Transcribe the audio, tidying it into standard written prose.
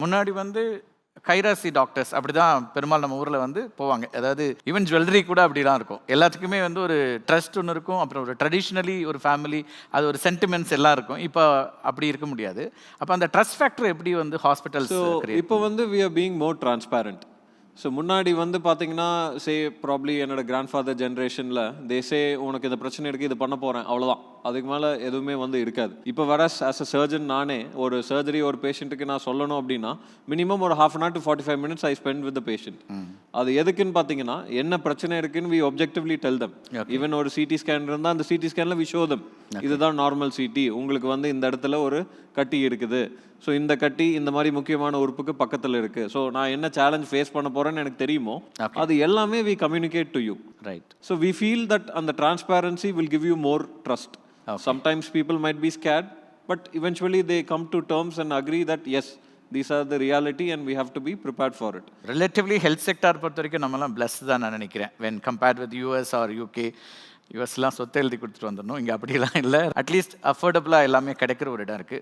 முன்னாடி வந்து கைராசி டாக்டர்ஸ் அப்படிதான் பெரும்பாலும் நம்ம ஊரில் வந்து போவாங்க. அதாவது ஈவன் ஜுவல்லரி கூட அப்படிலாம் இருக்கும். எல்லாத்துக்குமே வந்து ஒரு ட்ரஸ்ட் ஒன்று இருக்கும். அப்புறம் ஒரு ட்ரெடிஷ்னலி ஒரு ஃபேமிலி, அது ஒரு சென்டிமெண்ட்ஸ் எல்லாம் இருக்கும். இப்போ அப்படி இருக்க முடியாது. அப்போ அந்த ட்ரஸ்ட் ஃபேக்டர் எப்படி வந்து ஹாஸ்பிட்டல்ஸ் ஸோ கிரியேட் இப்போ வந்து we are being more transparent. So முன்னாடி வந்து பார்த்தீங்கன்னா ப்ராப்ளி என்னோட கிராண்ட் ஃபாதர் ஜென்ரேஷனில் உனக்கு இந்த பிரச்சனை இருக்குது, இது பண்ண போகிறேன், அவ்வளோதான். அதுக்கு மேலே எதுவுமே வந்து இருக்காது. இப்போ வர ஆஸ் அ சர்ஜன் நானே ஒரு சர்ஜரி ஒரு பேஷண்ட்டுக்கு நான் சொல்லணும் அப்படின்னா மினிமம் ஒரு ½ hour to 45 minutes I spend with the patient. அது எதுக்குன்னு பார்த்தீங்கன்னா என்ன பிரச்சனை இருக்குன்னு வி ஒப்ஜெக்டிவ்லி டெல் தம். ஈவன் ஒரு சிடி ஸ்கேன் இருந்தால் அந்த சிடி ஸ்கேனில் வி ஷோ தம் இதுதான் நார்மல் சிடி, உங்களுக்கு வந்து இந்த இடத்துல ஒரு கட்டி இருக்குது, ஸோ இந்த கட்டி இந்த மாதிரி முக்கியமான உறுப்புக்கு பக்கத்தில் இருக்கு, ஸோ நான் என்ன சேலஞ்ச் ஃபேஸ் பண்ண போறேன்னு எனக்கு தெரியுமோ அது எல்லாமே we communicate to you. Right. So we feel that அந்த transparency will give you more trust. Sometimes people might be scared, but eventually they come to terms and agree that yes, these are the reality and we have to be prepared for it. Relatively health sector பொறுத்த வரைக்கும் நம்மலாம் blessed தான் நான் நினைக்கிறேன். When compared with US or UK. யூஎஸ்லாம் சொத்தை எழுதி கொடுத்துட்டு வந்துடணும், இங்கே அப்படிலாம் இல்லை. அட்லீஸ்ட் அஃபோர்டபுளாக எல்லாமே கிடைக்கிற ஒரு இடம் இருக்குது.